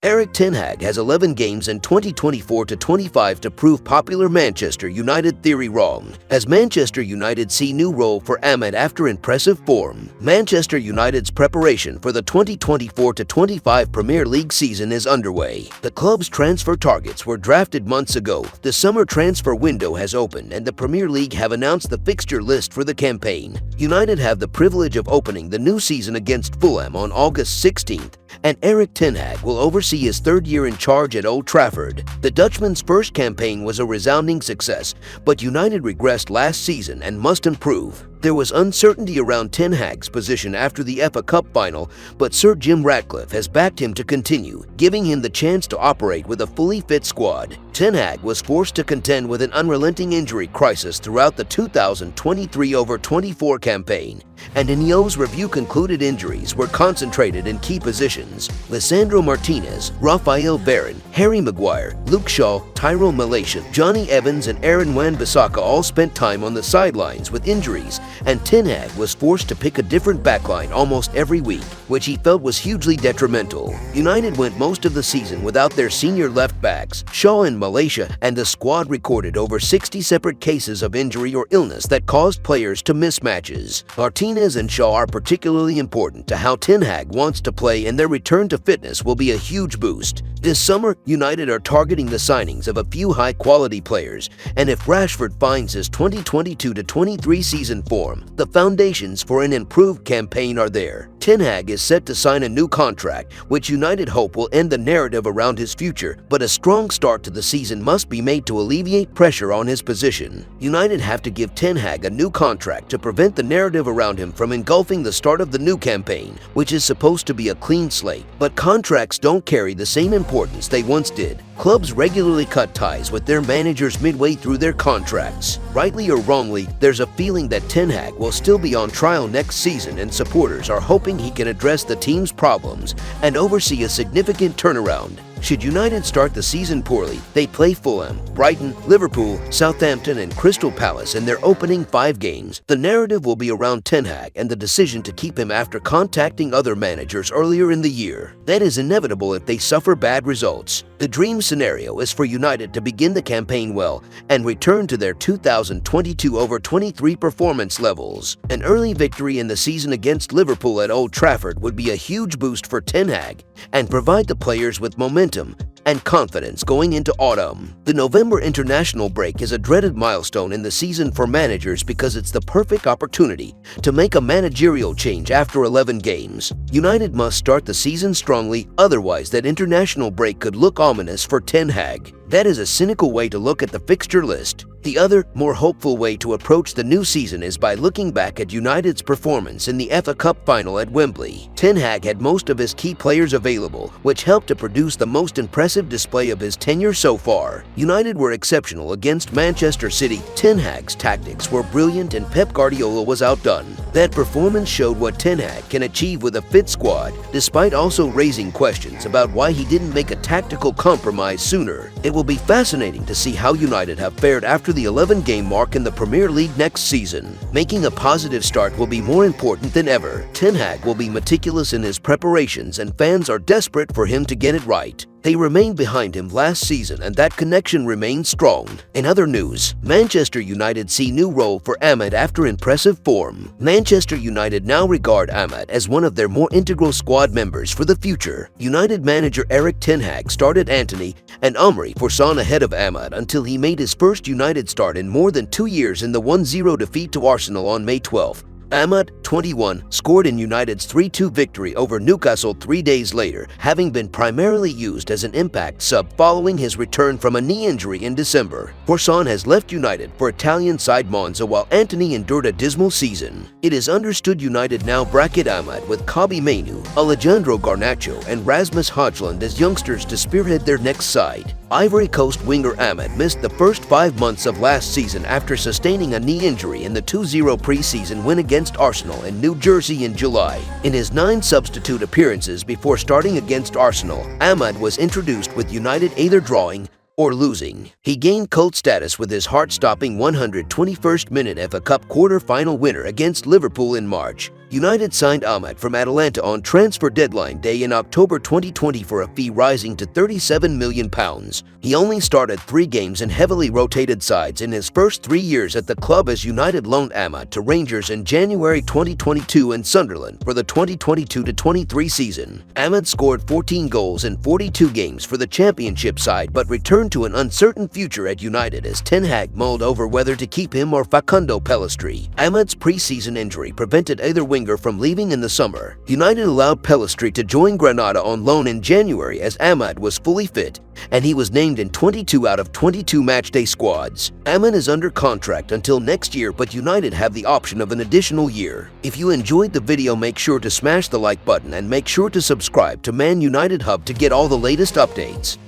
Erik Ten Hag has 11 games in 2024-25 to prove popular Manchester United theory wrong, as Manchester United see new role for Ahmed after impressive form. Manchester United's preparation for the 2024-25 Premier League season is underway. The club's transfer targets were drafted months ago. The summer transfer window has opened and the Premier League have announced the fixture list for the campaign. United have the privilege of opening the new season against Fulham on August 16th, and Erik Ten Hag will oversee his third year in charge at Old Trafford. The Dutchman's first campaign was a resounding success, but United regressed last season and must improve. There was uncertainty around Ten Hag's position after the FA Cup final, but Sir Jim Ratcliffe has backed him to continue, giving him the chance to operate with a fully fit squad. Ten Hag was forced to contend with an unrelenting injury crisis throughout the 2023-24 campaign, and Ineos review concluded injuries were concentrated in key positions. Lisandro Martinez, Raphael Varane, Harry Maguire, Luke Shaw, Tyrell Malacia, Johnny Evans and Aaron Wan-Bissaka all spent time on the sidelines with injuries, and Ten Hag was forced to pick a different backline almost every week, which he felt was hugely detrimental. United went most of the season without their senior left backs, Shaw and Malacia, and the squad recorded over 60 separate cases of injury or illness that caused players to miss matches. Martinez and Shaw are particularly important to how Ten Hag wants to play, and their return to fitness will be a huge boost. This summer, United are targeting the signings of a few high-quality players, and if Rashford finds his 2022-23 season form, the foundations for an improved campaign are there. Ten Hag is set to sign a new contract, which United hope will end the narrative around his future, but a strong start to the season must be made to alleviate pressure on his position. United have to give Ten Hag a new contract to prevent the narrative around him from engulfing the start of the new campaign, which is supposed to be a clean slate. But contracts don't carry the same importance they once did. Clubs regularly cut ties with their managers midway through their contracts. Rightly or wrongly, there's a feeling that Ten Hag will still be on trial next season, and supporters are hoping he can address the team's problems and oversee a significant turnaround. Should United start the season poorly, they play Fulham, Brighton, Liverpool, Southampton and Crystal Palace in their opening 5 games. The narrative will be around Ten Hag and the decision to keep him after contacting other managers earlier in the year. That is inevitable if they suffer bad results. The dream scenario is for United to begin the campaign well and return to their 2022-23 performance levels. An early victory in the season against Liverpool at Old Trafford would be a huge boost for Ten Hag and provide the players with momentum and confidence going into autumn. The November international break is a dreaded milestone in the season for managers because it's the perfect opportunity to make a managerial change after 11 games. United must start the season strongly, otherwise that international break could look ominous for Ten Hag. That is a cynical way to look at the fixture list. The other, more hopeful way to approach the new season is by looking back at United's performance in the FA Cup final at Wembley. Ten Hag had most of his key players available, which helped to produce the most impressive display of his tenure so far. United were exceptional against Manchester City. Ten Hag's tactics were brilliant and Pep Guardiola was outdone. That performance showed what Ten Hag can achieve with a fit squad, despite also raising questions about why he didn't make a tactical compromise sooner. It will be fascinating to see how United have fared after the 11-game mark in the Premier League next season. Making a positive start will be more important than ever. Ten Hag will be meticulous in his preparations and fans are desperate for him to get it right. They remained behind him last season and that connection remains strong. In other news, Manchester United see new role for Ahmed after impressive form. Manchester United now regard Ahmed as one of their more integral squad members for the future. United manager Erik Ten Hag started Antony and Omri for Son ahead of Ahmed until he made his first United start in more than 2 years in the 1-0 defeat to Arsenal on May 12. Ahmed, 21, scored in United's 3-2 victory over Newcastle 3 days later, having been primarily used as an impact sub following his return from a knee injury in December. Forson has left United for Italian side Monza while Antony endured a dismal season. It is understood United now bracket Ahmed with Kobbie Mainoo, Alejandro Garnacho and Rasmus Højlund as youngsters to spearhead their next side. Ivory Coast winger Ahmed missed the first 5 months of last season after sustaining a knee injury in the 2-0 preseason win against Arsenal in New Jersey in July. In his 9 substitute appearances before starting against Arsenal, Ahmed was introduced with United either drawing or losing. He gained cult status with his heart-stopping 121st minute FA Cup quarter-final winner against Liverpool in March. United signed Ahmad from Atalanta on transfer deadline day in October 2020 for a fee rising to £37 million. He only started 3 games in heavily rotated sides in his first 3 years at the club, as United loaned Ahmad to Rangers in January 2022 and Sunderland for the 2022-23 season. Ahmad scored 14 goals in 42 games for the Championship side but returned to an uncertain future at United as Ten Hag mulled over whether to keep him or Facundo Pellistri. Ahmad's pre-season injury prevented either winger from leaving in the summer. United allowed Pellistri to join Granada on loan in January as Ahmad was fully fit, and he was named in 22 out of 22 matchday squads. Ahmad is under contract until next year, but United have the option of an additional year. If you enjoyed the video, make sure to smash the like button and make sure to subscribe to Man United Hub to get all the latest updates.